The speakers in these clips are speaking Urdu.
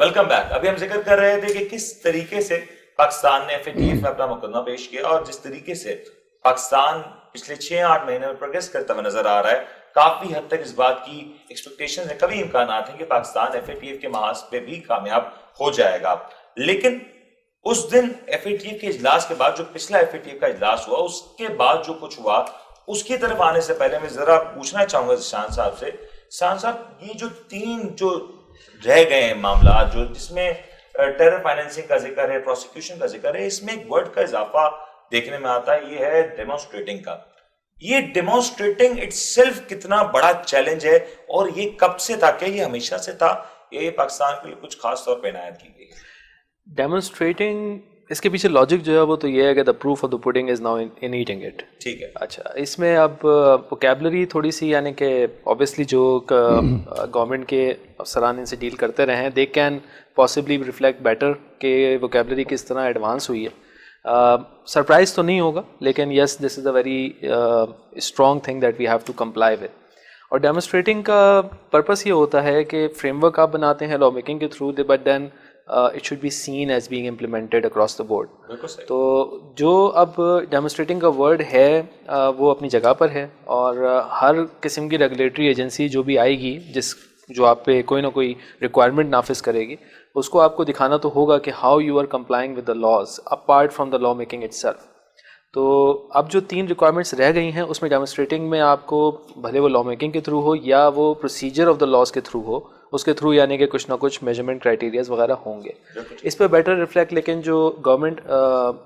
Welcome back. ابھی ہم ذکر کر رہے تھے کہ کس طریقے سے پاکستان نے FATF میں اپنا مقدمہ پیش کیا اور جس طریقے سے پاکستان پچھلے 6-8 مہینے میں پروگریس کرتا ہوا نظر آ رہا ہے. کافی حد تک اس بات کی ایکسپیکٹیشن ہے, کبھی امکانات ہیں کہ پاکستان FATF کے محاذ پہ بھی کامیاب ہو جائے گا. لیکن اس دن FATF کے اجلاس کے بعد, جو پچھلا FATF کا اجلاس ہوا, اس کے بعد جو کچھ ہوا, اس کی طرف آنے سے پہلے میں ذرا پوچھنا چاہوں گا شان صاحب سے. شان صاحب, یہ جو 3 جو رہ گئے ہیں معاملات, جو جس میں ٹیرر فائنینسنگ کا ذکر ہے, پروسیکیوشن کا ذکر ہے, اس میں ایک ورڈ کا اضافہ دیکھنے میں آتا ہے, یہ ہے ڈیمونسٹریٹنگ کا. یہ ڈیمونسٹریٹنگ اٹ سیلف کتنا بڑا چیلنج ہے, اور یہ کب سے تھا؟ کہ یہ ہمیشہ سے تھا, یہ پاکستان کے لیے کچھ خاص طور پہ عنایت کی گئی ہے؟ ڈیمونسٹریٹنگ, اس کے پیچھے لاجک جو ہے وہ تو یہ ہے کہ the proof of the pudding is now in eating it. ٹھیک ہے. اچھا, اس میں اب ووکیبلری تھوڑی سی, یعنی کہ اوبیسلی جو گورنمنٹ کے افسران ان سے ڈیل کرتے رہے ہیں, they can possibly reflect better کہ ووکیبلری کس طرح ایڈوانس ہوئی ہے. سرپرائز تو نہیں ہوگا, لیکن yes this is a very strong thing that we have to comply with. اور ڈیمونسٹریٹنگ کا پرپس یہ ہوتا ہے کہ فریم ورک آپ بناتے ہیں لا میکنگ کے through, but then it should be seen as being implemented across the board. تو جو اب ڈیمونسٹریٹنگ کا ورڈ ہے وہ اپنی جگہ پر ہے, اور ہر قسم کی ریگولیٹری ایجنسی جو بھی آئے گی, جو آپ پہ کوئی نہ کوئی ریکوائرمنٹ نافذ کرے گی, اس کو آپ کو دکھانا تو ہوگا کہ how you are complying with the laws apart from the law making itself. تو اب جو 3 ریکوائرمنٹس رہ گئی ہیں, اس میں ڈیمونسٹریٹنگ میں آپ کو بھلے وہ لا میکنگ کے تھرو ہو یا وہ پروسیجر آف دا لاز کے تھرو ہو, اس کے تھرو یعنی کہ کچھ نہ کچھ میجرمنٹ کرائٹیریاز وغیرہ ہوں گے, اس پہ بیٹر ریفلیکٹ. لیکن جو گورنمنٹ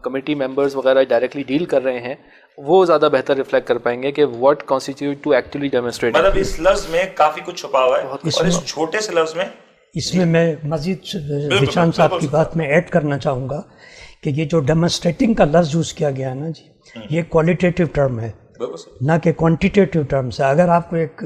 کمیٹی ممبرز وغیرہ ڈائریکٹلی ڈیل کر رہے ہیں, وہ زیادہ بہتر ریفلیکٹ کر پائیں گے کہ what constitute to actually demonstrate. مطلب اس لفظ میں کافی کچھ چھپا ہوا ہے, اور اس چھوٹے سے لفظ میں اس میں مزید ذیشان صاحب کی بات میں ایڈ کرنا چاہوں گا کہ یہ جو ڈیمونسٹریٹنگ کا لفظ یوز کیا گیا نا جی, یہ کوالٹیٹیو ٹرم ہے نہ کہ کوانٹیٹیو ٹرمس ہے. اگر آپ کو ایک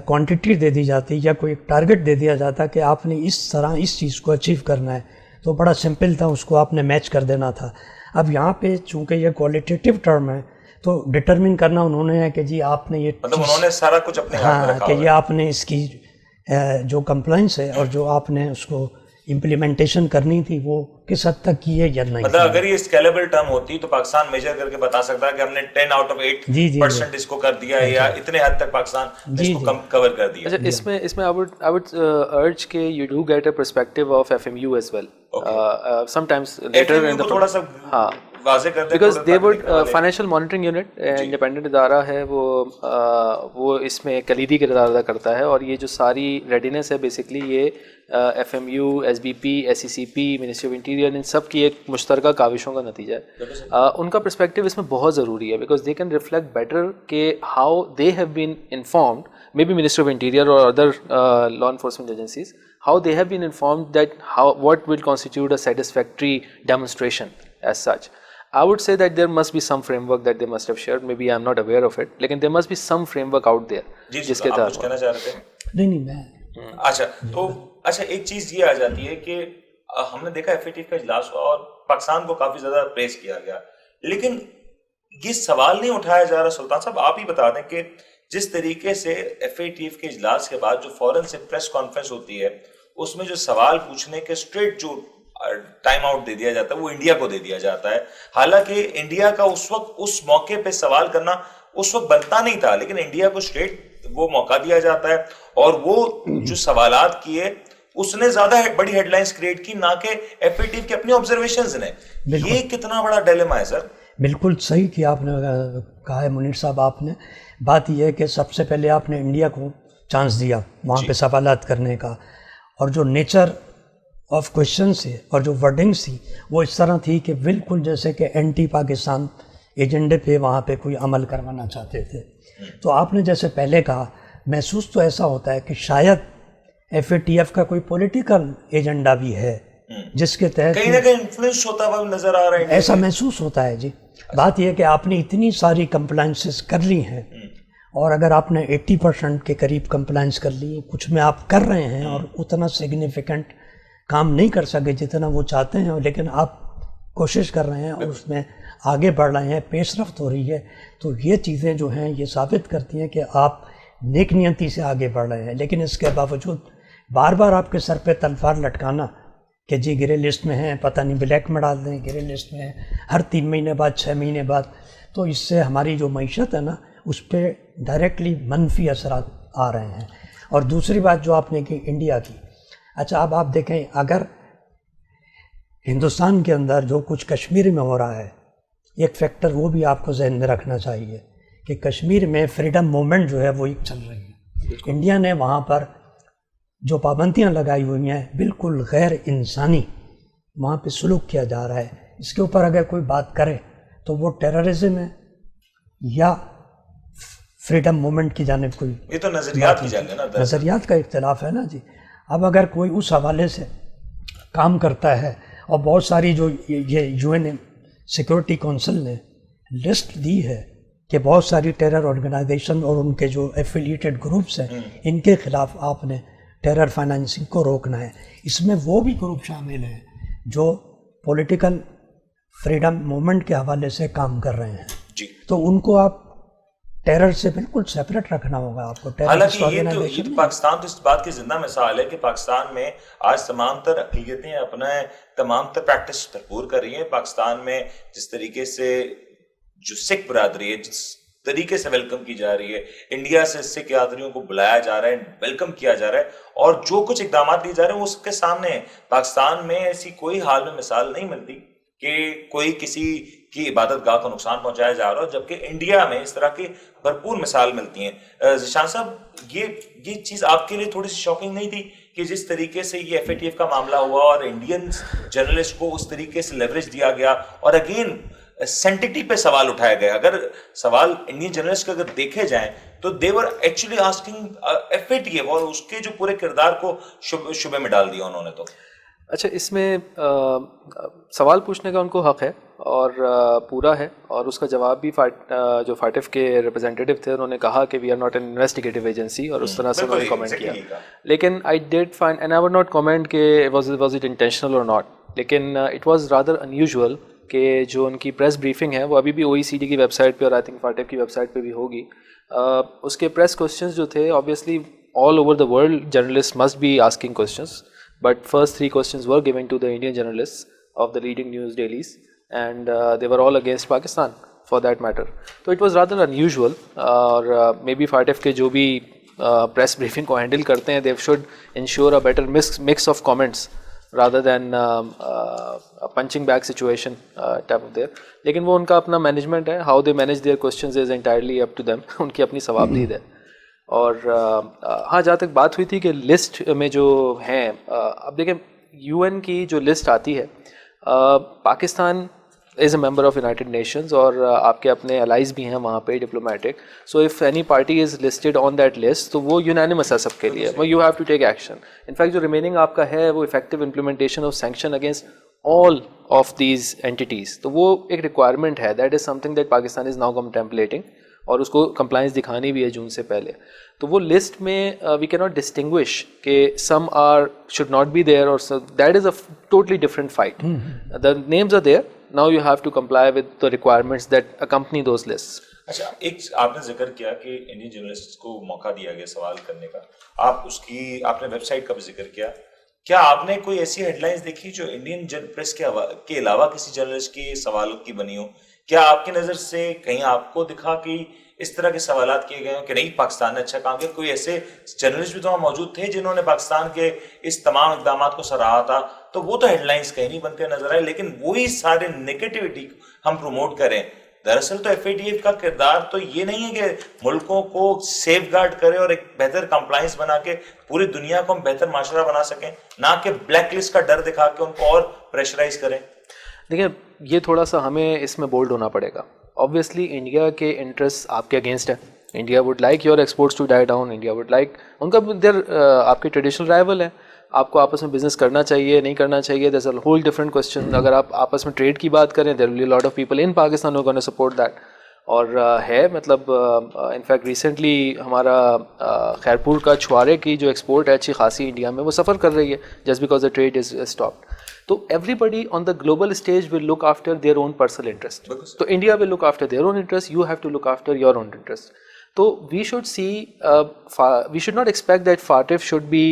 کوانٹٹی دے دی جاتی یا کوئی ایک ٹارگٹ دے دیا جاتا کہ آپ نے اس طرح اس چیز کو اچیو کرنا ہے, تو بڑا سمپل تھا, اس کو آپ نے میچ کر دینا تھا. اب یہاں پہ چونکہ یہ کوالٹیٹیو ٹرم ہے, تو ڈٹرمن کرنا انہوں نے ہے کہ جی آپ نے یہ مطلب انہوں نے سارا کچھ اپنے ہاتھ میں رکھا کہ یہ آپ نے اس کی جو کمپلائنس ہے اور جو آپ نے اس کو امپلیمنٹیشن کرنی تھی وہ کس حد تک کی ہے یا نہیں. مطلب اگر یہ اسکیلیبل ٹرم ہوتی تو پاکستان میجر کر کے بتا سکتا ہے کہ ہم نے 10 out of 8% اس کو کر دیا ہے, یا اتنے حد تک پاکستان اس کو کور کر دیا. اچھا, اس میں I would urge کہ you do get a perspective of FMU as well. Sometimes later in the تھوڑا سا واضح کر دیں, because they would financial monitoring unit independent ادارہ ہے, وہ اس میں کلیدی کردار ادا کرتا ہے. اور یہ جو ساری ریڈینس ہے بیسکلی یہ FMU, SBP, SECP, ministry of interior, ان سب کی ایک مشترکہ کاوشوں کا نتیجہ ہے. ان کا پرسپیکٹیو اس میں بہت ضروری ہے, because they can reflect better کہ how they have been informed, may be ministry of interior اور other law enforcement agencies, how they have been informed that what will constitute a satisfactory demonstration as such. I would say that there must be some framework that they must have shared. Maybe I'm not aware of it, lekin there must be some framework out there. جس کے تحت کہنا چاہ رہے تھے. نہیں میں اچھا, تو اچھا ایک چیز یہ آ جاتی ہے کہ ہم نے دیکھا FATF کا اجلاس ہوا اور پاکستان کو کافی زیادہ پریز کیا گیا, لیکن یہ سوال نہیں اٹھایا جا رہا. سلطان صاحب آپ ہی بتا دیں کہ جس طریقے سے FATF کے اجلاس کے بعد جو فوراً سے پریس کانفرنس ہوتی ہے, اس میں جو سوال پوچھنے کے اسٹریٹ جو ٹائم آؤٹ دے دیا جاتا ہے وہ انڈیا کو دے دیا جاتا ہے. حالانکہ انڈیا کا اس وقت اس موقع پہ سوال کرنا اس وقت بنتا نہیں تھا, لیکن انڈیا کو اسٹریٹ وہ موقع دیا جاتا ہے, اور وہ جو سوالات کیے اس نے زیادہ بڑی ہیڈ لائنز کریٹ کی, نہ کہ FATF کے اپنے آبزرویشنز نے. یہ کتنا بڑا ڈیلیما ہے سر. بالکل صحیح کیا آپ نے کہا ہے منیر صاحب. آپ نے بات یہ ہے کہ سب سے پہلے آپ نے انڈیا کو چانس دیا وہاں پہ سوالات کرنے کا, اور جو نیچر آف کوشچن سے اور جو ورڈنگس تھی وہ اس طرح تھی کہ بالکل جیسے کہ اینٹی پاکستان ایجنڈے پہ وہاں پہ کوئی عمل کروانا چاہتے تھے. تو آپ نے جیسے پہلے کہا, محسوس تو ایسا ہوتا ہے کہ شاید FATF کا کوئی پولیٹیکل ایجنڈا بھی ہے جس کے تحت کہیں نہ کہیں انفلوئنس ہوتا ہوا نظر آ رہا ہے. ایسا محسوس ہوتا ہے جی. بات یہ ہے کہ آپ نے اتنی ساری کمپلائنسز کر لی ہیں, اور اگر آپ نے 80% کے قریب کمپلائنس کر لی, کچھ میں آپ کر رہے ہیں اور اتنا سگنیفیکنٹ کام نہیں کر سکے جتنا وہ چاہتے ہیں, لیکن آپ کوشش کر رہے ہیں اور اس میں آگے بڑھ رہے ہیں, پیش رفت ہو رہی ہے. تو یہ چیزیں جو ہیں یہ ثابت کرتی ہیں کہ آپ نیک نیتی سے آگے بڑھ رہے ہیں. لیکن اس کے باوجود بار بار آپ کے سر پہ تلوار لٹکانا کہ جی گرے لسٹ میں ہیں، پتہ نہیں بلیک میں ڈال دیں، گرے لسٹ میں ہیں ہر 3 مہینے بعد 6 مہینے بعد، تو اس سے ہماری جو معیشت ہے نا اس پہ ڈائریکٹلی منفی اثرات آ رہے ہیں. اور دوسری بات جو آپ نے کی انڈیا کی، اچھا اب آپ دیکھیں اگر ہندوستان کے اندر جو کچھ کشمیر میں ہو رہا ہے، ایک فیکٹر وہ بھی آپ کو ذہن میں رکھنا چاہیے کہ کشمیر میں فریڈم موومنٹ جو ہے وہ ایک چل رہی ہے. انڈیا نے وہاں پر جو پابندیاں لگائی ہوئی ہیں بالکل غیر انسانی وہاں پہ سلوک کیا جا رہا ہے. اس کے اوپر اگر کوئی بات کرے تو وہ ٹیررزم ہے یا فریڈم موومنٹ کی جانب کوئی، یہ تو نظریات کی جانب ہے نا، نظریات کا اختلاف ہے نا جی. اب اگر کوئی اس حوالے سے کام کرتا ہے اور بہت ساری جو یہ یو این سیکورٹی کونسل نے لسٹ دی ہے کہ بہت ساری ٹیرر آرگنائزیشن اور ان کے جو ایفیلیٹڈ گروپس ہیں ان کے خلاف آپ نے ٹیرر فائنانسنگ کو روکنا ہے. اس میں وہ بھی گروپ شامل ہیں جو پولیٹیکل فریڈم موومنٹ کے حوالے سے کام کر رہے ہیں جی. تو ان کو آپ ٹیرر سے بالکل سیپریٹ رکھنا ہوگا آپ کو. حالانکہ یہ تو پاکستان تو اس بات کی زندہ مثال ہے کہ پاکستان میں آج تمام تر اقلیتیں اپنا تمام تر پریکٹس بھرپور کر رہی ہیں. پاکستان میں جس طریقے سے جو سکھ برادری ہے جس طریقے سے ویلکم کی جا رہی ہے، انڈیا سے سکھ یاتریوں کو بلایا جا رہا ہے، ویلکم کیا جا رہا ہے، اور جو کچھ اقدامات لیے جا رہے ہیں وہ اس کے سامنے ہے. پاکستان میں ایسی کوئی حال میں مثال نہیں ملتی کہ کوئی کسی کی عبادت گاہ کو نقصان پہنچایا جا رہا ہو، جبکہ انڈیا میں اس طرح کی بھرپور مثال ملتی ہیں. ذیشان صاحب یہ چیز آپ کے لیے تھوڑی سی شاکنگ نہیں تھی کہ جس طریقے سے یہ ایف اے ٹی ایف کا معاملہ ہوا اور انڈین جرنلسٹ کو اس طریقے سے لیوریج دیا گیا اور اگین سینٹیٹی پہ سوال اٹھایا گیا؟ اگر سوال انڈین جرنلسٹ کے اگر دیکھے جائیں تو they were actually asking F A T F, اور اس کے جو پورے کردار کو شبے میں ڈال دیا انہوں نے. تو اچھا اس میں سوال پوچھنے کا ان کو حق ہے اور پورا ہے، اور اس کا جواب بھی جو فاٹف کے ریپرزینٹیو تھے انہوں نے کہا کہ we are not an investigative agency, اور اس طرح سے انہوں نے کامنٹ کیا. لیکن I did find and I would not comment کہ واز اٹ انٹینشنل اور ناٹ، لیکن اٹ واز رادر انیوژول کہ جو ان کی پریس بریفنگ ہے وہ ابھی بھی او ای سی ڈی کی ویب سائٹ پہ اور آئی تھنک فاٹف کی ویب سائٹ پہ بھی ہوگی. اس کے پریس کوشچنز جو تھے obviously all over the world journalist must be asking questions, but first 3 questions were given to the Indian journalists of the leading news dailies, and they were all against Pakistan for that matter. So it was rather unusual, or maybe FATF ke jo bhi press briefing ko handle karte hain, they should ensure a better mix of comments rather than a punching bag situation type of there. لیکن وہ ان کا اپنا مینجمنٹ ہے، how they manage their questions is entirely up to them. ان کی اپنی ثواب دید ہے. اور ہاں جہاں تک بات ہوئی تھی کہ لسٹ میں جو ہیں، اب دیکھیں یو این کی جو لسٹ آتی ہے، Pakistan is a member of United Nations اور آپ کے اپنے الائز بھی ہیں وہاں پہ diplomatic. So if any party is listed on that list تو وہ یونانیمس ہے سب کے لیے، وہ you have to take action. In fact جو ریمیننگ آپ کا ہے وہ effective implementation of sanction against all of these entities, تو وہ ایک ریکوائرمنٹ ہے. That is something that Pakistan is now contemplating, اور اس کو کمپلائنس دکھانی بھی ہے جون سے پہلے. تو وہ لسٹ میں وی کی ناٹ ڈسٹنگوش کہ some are should not be there, اور that is a totally different fight. The names are there, now you have to comply with the requirements that a company does list. اچھا، ایک آپ نے ذکر کیا کہ انڈین جرنلسٹ کو موقع دیا گیا سوال کرنے کا، آپ نے ویب سائٹ کا بھی ذکر کیا. کیا آپ نے کوئی ایسی ہیڈ لائنز دیکھی جو انڈین پریس کے علاوہ کسی جرنلسٹ کے سوالوں کی بنی ہو؟ کیا آپ کی نظر سے کہیں آپ کو دکھا کہ اس طرح کے سوالات کیے گئے ہوں کہ نہیں پاکستان نے اچھا کام کیا؟ کوئی ایسے جرنلسٹ بھی تو وہاں موجود تھے جنہوں نے پاکستان کے اس تمام اقدامات کو سراہا تھا، تو وہ تو ہیڈ لائنز کہیں نہیں بن کے نظر آئے، لیکن وہی سارے نیگیٹیوٹی ہم پروموٹ کریں. دراصل تو ایف اے ٹی ایف کا کردار تو یہ نہیں ہے کہ ملکوں کو سیف گارڈ کرے اور ایک بہتر کمپلائنس بنا کے پوری دنیا کو ہم بہتر معاشرہ بنا سکیں، نہ کہ بلیک لسٹ کا ڈر دکھا کے ان کو اور پریشرائز کریں. دیکھیں یہ تھوڑا سا ہمیں اس میں بولڈ ہونا پڑے گا. obviously انڈیا کے انٹرسٹ آپ کے اگینسٹ ہیں. India would like your exports to die down. India would like, ان کا دیر آپ کے ٹریڈیشنل رائول ہیں، آپ کو آپس میں بزنس کرنا چاہیے نہیں کرنا چاہیے، that's a whole different question. اگر آپ آپس میں ٹریڈ کی بات کریں there will be lot of people in Pakistan who gonna support that. اور ہے مطلب انفیکٹ ریسنٹلی ہمارا خیرپور کا چھوارے کی جو ایکسپورٹ ہے اچھی خاصی انڈیا میں وہ سفر کر رہی ہے just because the trade is stopped. تو everybody on the global stage will look after their own personal interest. تو India will look after their own interest, you have to look after your own interest. تو we should see, we should not expect that FATF should be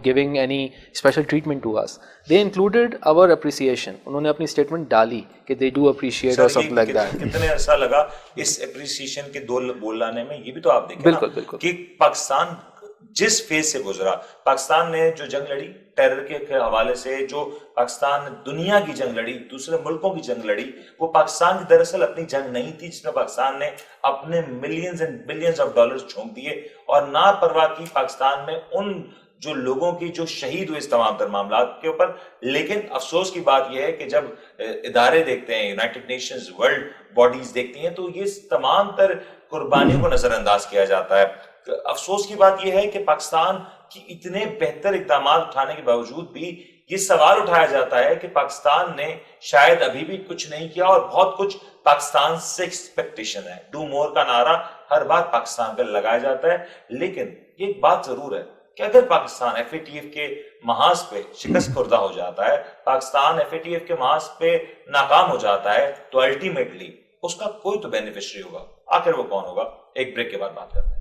giving any special treatment to us. They included our appreciation. انہوں نے اپنی اسٹیٹمنٹ ڈالی کہ they do appreciate or something like that. کتنے عرصہ لگا اس اپریسیشن کے دو بول لانے میں, یہ بھی تو آپ دیکھیں نا کہ پاکستان جس فیز سے گزرا, پاکستان نے جو جنگ لڑی ٹیرر کے حوالے سے, جو پاکستان نے دنیا کی جنگ لڑی, دوسرے ملکوں کی جنگ لڑی, وہ پاکستان کی دراصل اپنی جنگ نہیں تھی, جس میں پاکستان نے اپنے millions and billions of dollars جھونک دیے اور نا پرواہ کی پاکستان میں ان جو لوگوں کی جو شہید ہوئے اس تمام تر معاملات کے اوپر. لیکن افسوس کی بات یہ ہے کہ جب ادارے دیکھتے ہیں, یونائٹڈ نیشنز, ورلڈ باڈیز دیکھتی ہیں, تو یہ تمام تر قربانیوں کو نظر انداز کیا جاتا ہے. افسوس کی بات یہ ہے کہ پاکستان کی اتنے بہتر اقدامات اٹھانے کے باوجود بھی یہ سوال اٹھایا جاتا ہے کہ پاکستان نے شاید ابھی بھی کچھ نہیں کیا اور بہت کچھ پاکستان سے ایکسپیکٹیشن ہے. ڈو مور کا نعرہ ہر بار پاکستان پہ لگایا جاتا ہے. لیکن ایک بات ضرور ہے کہ اگر پاکستان FATF کے محاذ پہ شکست خوردہ ہو جاتا ہے, پاکستان FATF کے محاذ پہ ناکام ہو جاتا ہے, تو الٹیمیٹلی اس کا کوئی تو بینیفیشری ہوگا. آخر وہ کون ہوگا؟ ایک بریک کے بعد بات کرتے ہیں.